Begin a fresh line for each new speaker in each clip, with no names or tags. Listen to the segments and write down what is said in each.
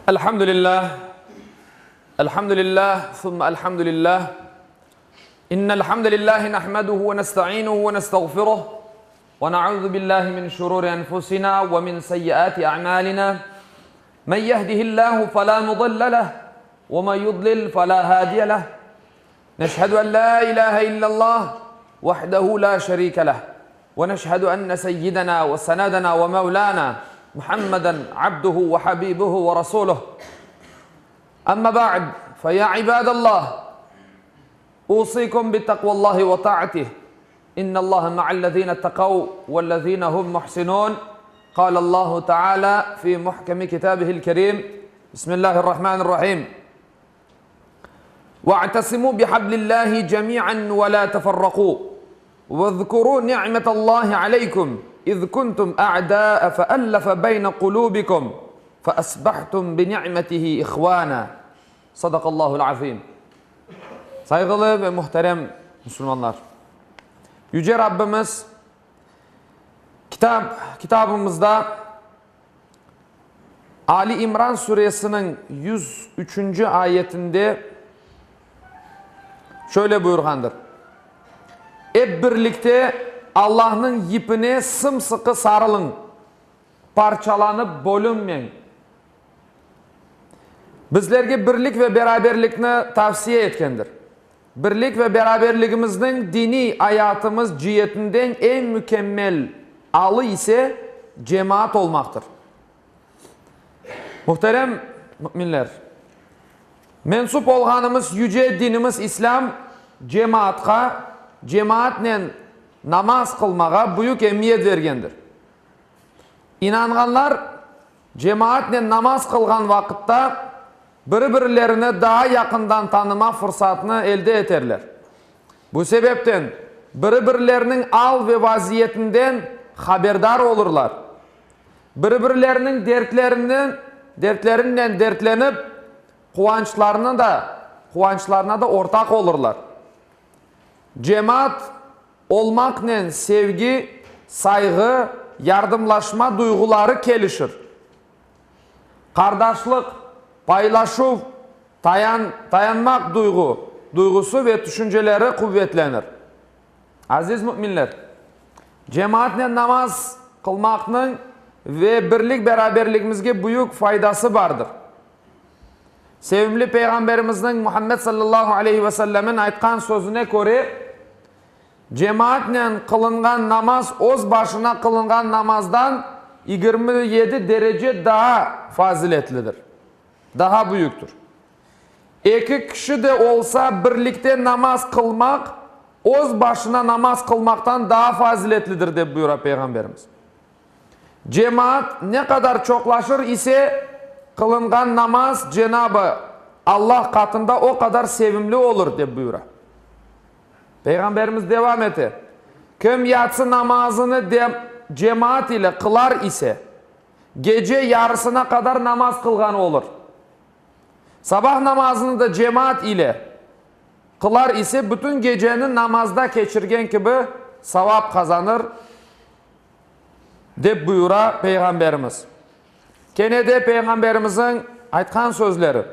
Elhamdülillah, thumma elhamdülillah. İnnel hamdelellahi nahmeduhu ve nesta'inuhu ve nestağfiruh. Ve na'udzu billahi min şururi enfusina ve min seyyiati a'malina. Men yehdihillahu fela mudille leh ve men yudlil fela hadiye leh. Neşhedü en la ilahe illallah vahdehu la şerike leh. Ve neşhedü enne seyyidena ve senedena ve mevlana Muhammeden abduhu ve habibuhu ve rasuluh. Amma ba'd, fe ya ibadallah, usikum bi takvallahi ve ta'atih. İnnallâhe ma'allezîne tekav vellezîne hum muhsinûn. Kâlallahu Teala fi muhkemi kitabihil kerim. Bismillahirrahmanirrahim. وَاعْتَصِمُوا بِحَبْلِ اللّٰهِ جَمِيعًا وَلَا تَفَرَّقُوا وَاذْكُرُوا نِعْمَةَ اللّٰهِ عَلَيْكُمْ إِذْ كُنْتُمْ أَعْدَاءَ فَأَلَّفَ بَيْنَ قُلُوبِكُمْ فَأَصْبَحْتُمْ بِنِعْمَتِهِ إِخْوَانًا. Sadakallahul azim. Saygılı ve muhterem Müslümanlar. Yüce Rabbimiz kitabımızda Ali İmran suresinin 103. ayetinde şöyle buyurgandır. Hep birlikte Allah'ın ipine sımsıkı sarılın. Parçalanıp bölünmeyin. Bizlerge birlik ve beraberlikni tavsiye etkendir. Birlik ve beraberligimizin dini hayatımız cihetinden en mükemmel alı ise cemaat olmaktır. Muhterem müminler, mensup olganımız yüce dinimiz İslam cemaatle namaz kılmağa büyük emniyet vergendir. İnanganlar cemaatle namaz kılgan vakitte birbirlerini daha yakından tanıma fırsatını elde ederler. Bu sebepten birbirlerinin al ve vaziyetinden haberdar olurlar. Birbirlerinin dertlerinden dertlenip kıvançlarına da ortak olurlar. Cemaat olmakla sevgi, saygı, yardımlaşma duyguları gelişir. Kardeşlik, paylaşım, dayanmak duygusu ve düşünceleri kuvvetlenir. Aziz müminler, cemaatle namaz kılmakның ve birlik beraberligimizge büyük faydası vardır. Sevimli Peygamberimizin Muhammed sallallahu aleyhi ve sellemin aytkan sözüne göre cemaatle kılıngan namaz öz başına kılıngan namazdan 27 derece daha faziletlidir. Daha büyüktür. İki kişi de olsa birlikte namaz kılmak öz başına namaz kılmaktan daha faziletlidir de buyuruyor Peygamberimiz. Cemaat ne kadar çoklaşır ise kılıngan namaz Cenab-ı Allah katında o kadar sevimli olur de buyuruyor. Peygamberimiz devam etti. Kim yatsı namazını cemaat ile kılar ise gece yarısına kadar namaz kılgan olur. Sabah namazını da cemaat ile kılar ise bütün gecenin namazda geçirgen gibi sevap kazanır de buyuruyor Peygamberimiz. Gene de Peygamberimizin aytkan sözleri.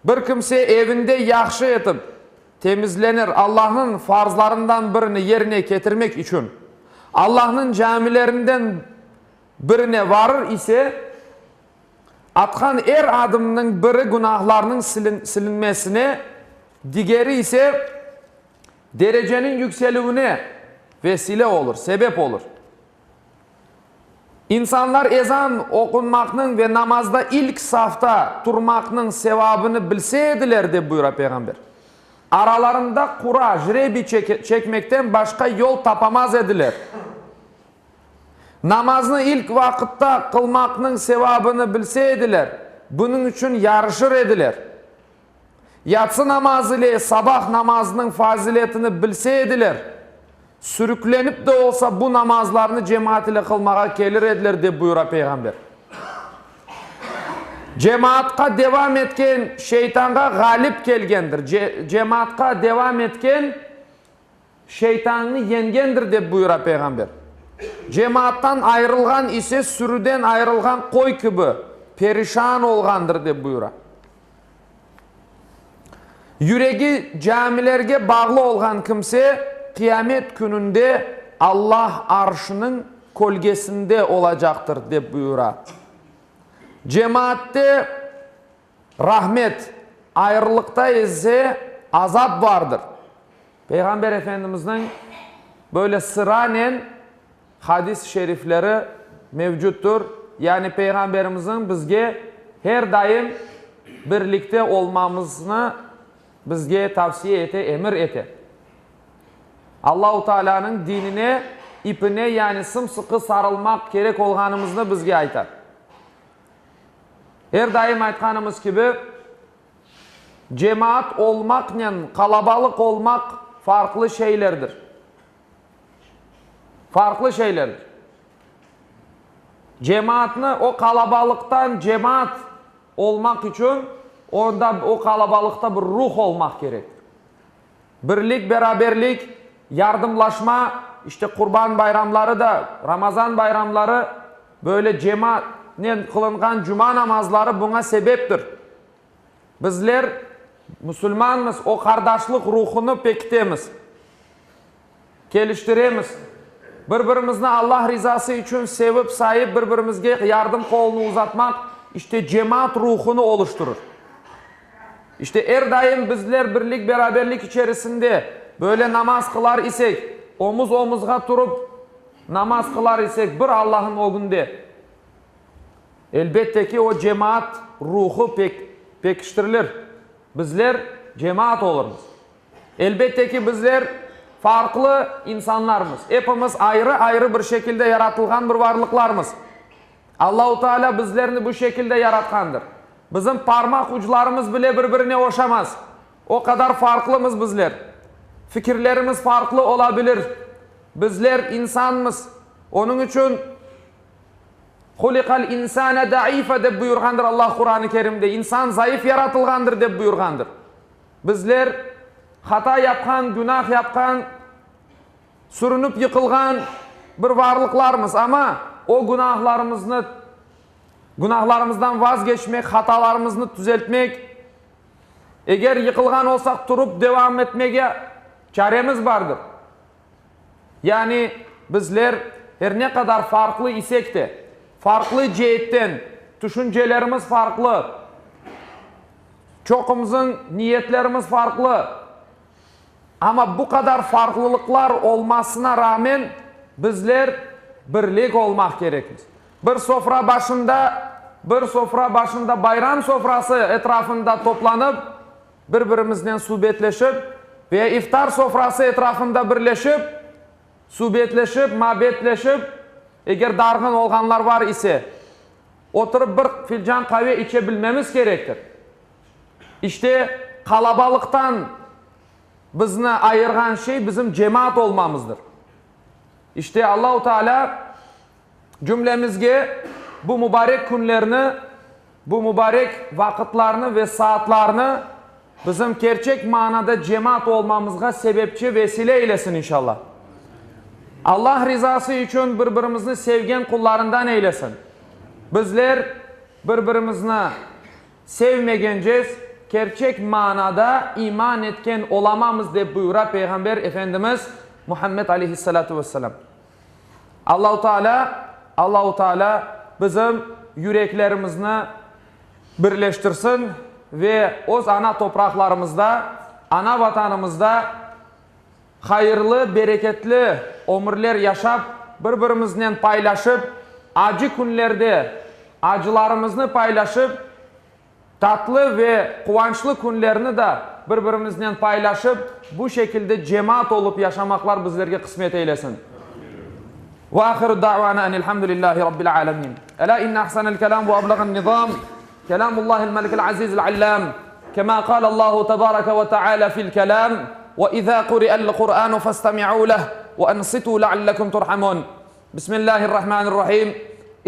Bir kimse evinde yaxşı etip temizlenir, Allah'ın farzlarından birini yerine getirmek için Allah'ın camilerinden birine varır ise atkan er adımının biri günahlarının silinmesine, digeri ise derecenin yükseliğine vesile olur, sebep olur. İnsanlar ezan okunmakның ve namazda ilk safta durmakның sevabını bilseydiler de buyuruyor Peygamber. Aralarında kura, jrebi çekmekten başka yol tapamaz ediler. Namazını ilk vakitte kılmakның sevabını bilseydiler, bunun için yarışır ediler. Yatsı namazı ile sabah namazının faziletini bilseydiler, sürüklenip de olsa bu namazlarını cemaat ile kılmağa gelir ediler de buyuruyor Peygamber. Cemaatka devam etken şeytanga galip gelgendir. Cemaatka devam etken şeytanını yengendir de buyuruyor Peygamber. Cemaattan ayrılgan ise sürüden ayrılgan koy gibi perişan olgandır deb buyura. Yüregi camilerge bağlı olgan kimse kıyamet gününde Allah arşının kolgesinde olacaktır deb buyura. Cemaatte rahmet, ayrılıkta ise azap vardır. Peygamber Efendimiz'in böyle sıranen hadis-i şerifleri mevcuttur. Yani Peygamberimizin bizge her daim birlikte olmamızını bizge tavsiye ete, emir ete. Allah-u Teala'nın dinine, ipine yani sımsıkı sarılmak gerek olganımızını bizge aytar. Her daim aytkanımız gibi cemaat olmakla kalabalık olmak farklı şeylerdir. Farklı şeylerdir. Cemaatını o kalabalıktan cemaat olmak için onda o kalabalıkta bir ruh olmak gerektir. Birlik, beraberlik, yardımlaşma, işte kurban bayramları da, Ramazan bayramları böyle cemaatle kılıngan cuma namazları buna sebeptir. Bizler Müslümanmız, o kardeşlik ruhunu pekitemiz. Geliştiremiz. Birbirimizni Allah rızası için sevip sayıp birbirimizge yardım kolunu uzatmak işte cemaat ruhunu oluşturur. İşte her daim bizler birlik beraberlik içerisinde böyle namaz kılar isek, omuz omuzga turup namaz kılar isek bir Allah'ın o günde elbette ki o cemaat ruhu pekiştirilir. Bizler cemaat oluruz. Elbette ki bizler farklı insanlarımız. Hepimiz ayrı ayrı bir şekilde yaratılgan bir varlıklarımız. Allah-u Teala bizlerini bu şekilde yaratkandır. Bizim parmak uçlarımız bile birbirine oşamaz. O kadar farklımız bizler. Fikirlerimiz farklı olabilir. Bizler insanımız. Onun için "Hulikal insane daife" deb buyurgandır Allah Kur'an-ı Kerim'de. İnsan zayıf yaratılgandır deb buyurgandır. Bizler hata yapkan, günah yapkan, sürünüp yıkılgan bir varlıklarımız ama o günahlarımızdan vazgeçmek, hatalarımızı düzeltmek, eğer yıkılgan olsak durup devam etmeye çaremiz vardır. Yani bizler her ne kadar farklı isek de, farklı cihetten, düşüncelerimiz farklı, çokumuzun niyetlerimiz farklı. Ama bu kadar farklılıklar olmasına rağmen bizler birlik olmak gerekir. Bir sofra başında bayram sofrası etrafında toplanıp birbirimizden suhbetleşip veya iftar sofrası etrafında birleşip suhbetleşip, mabetleşip eğer dargın olganlar var ise oturup bir filcan kahve içebilmemiz gerektir. İşte kalabalıktan bizni ayırgan şey bizim cemaat olmamızdır. İşte Allah-u Teala cümlemizge bu mübarek günlerini, bu mübarek vakitlerini ve saatlerini bizim gerçek manada cemaat olmamızga sebepçi vesile eylesin inşallah. Allah rızası için birbirimizni sevgen kullarından eylesin. Bizler birbirimizni sevmegenceğiz, gerçek manada iman etken olamamız deb buyura Peygamber Efendimiz Muhammed Aleyhissalatu vesselam. Allah-u Teala bizim yüreklerimizni birleştirsin ve o ana topraklarımızda, ana vatanımızda hayırlı, bereketli ömürler yaşap, birbirimizle paylaşıp, acı günlerde acılarımızı paylaşıp, tatlı ve kıvançlı günlerini de birbirimizle paylaşıp, bu şekilde cemaat olup yaşamaklar bizlerge kısmet eylesin. Ve ahiru da'vana enilhamdülillahi rabbil alemin. Ela inna ahsanel kelam ve ablagan nizam. Kelamullahil melikil azizil allam. Kema kâle Allahu tebareke ve teâlâ fil kelam. وإذا قرئ القرآن فاستمعوا له وأنصتوا لعلكم ترحمون بسم الله الرحمن الرحيم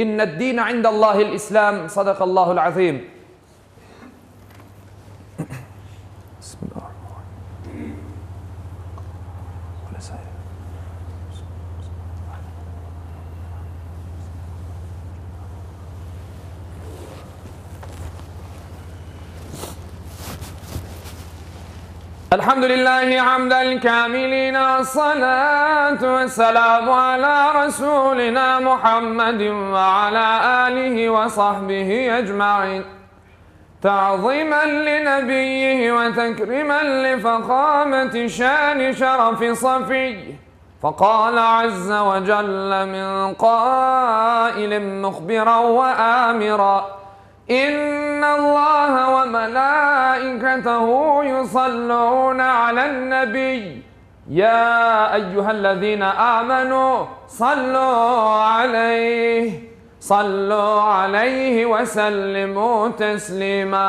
إن الدين عند الله الإسلام صدق الله العظيم بسم الله Elhamdülillahi hamdel kamilina, salatu ve selamu ala Resulina Muhammedin ve ala alihi ve sahbihi ecma'in. تعظيما لنبيه وتكريما لفخامة شان شرف صفي، فقال عز وجل من قائل مخبرا وآمرا: إن الله وملائكته يصلون على النبي يا أيها الذين آمنوا صلوا عليه وسلموا تسليما.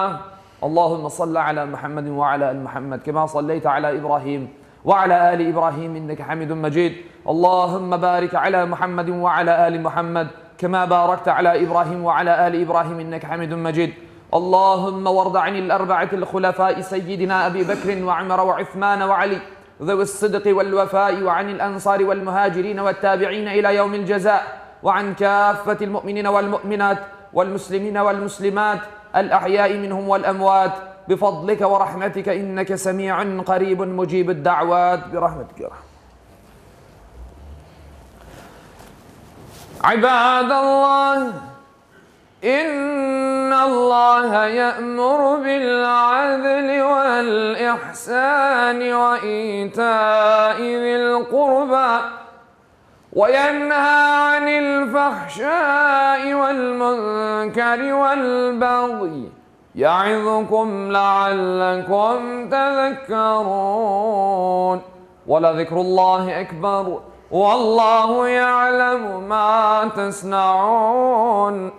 اللهم صل على محمد وعلى آل محمد كما صليت على إبراهيم وعلى آل إبراهيم إنك حميد مجيد. اللهم بارك على محمد وعلى آل محمد كما باركت على إبراهيم وعلى آل إبراهيم إنك حميد مجيد. اللهم وارض عن الأربعة الخلفاء سيدنا أبي بكر وعمر وعثمان وعلي ذوي الصدق والوفاء، وعن الأنصار والمهاجرين والتابعين إلى يوم الجزاء، وعن كافة المؤمنين والمؤمنات والمسلمين والمسلمات الأحياء منهم والأموات بفضلك ورحمتك إنك سميع قريب مجيب الدعوات برحمتك يا رحمة. عباد الله، إن الله يأمر بالعدل والإحسان وإيتاء ذي القربى وينهى عن الفحشاء والمنكر والبغي يعظكم لعلكم تذكرون. ولذكر الله أكبر والله يعلم ما تصنعون.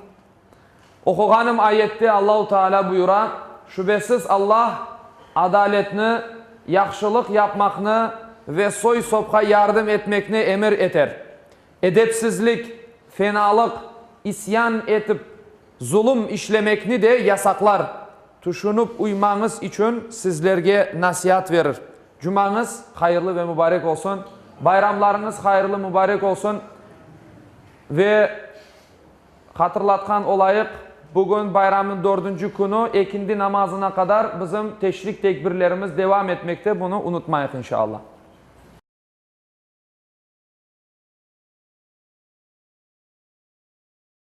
Okuğanım ayette Allah-u Teala buyura: şüphesiz Allah adaletini, yaxşılık yapmakını ve soy sopka yardım etmekini emir eter. Edepsizlik, fenalık, isyan etip zulüm işlemekni de yasaklar. Tuşunup uymanız için sizlerge nasihat verir. Cumanız hayırlı ve mübarek olsun. Bayramlarınız hayırlı mübarek olsun. Ve hatırlatkan olayık, bugün bayramın 4. günü ekindi namazına kadar bizim teşrik tekbirlerimiz devam etmekte. Bunu unutmayın inşallah.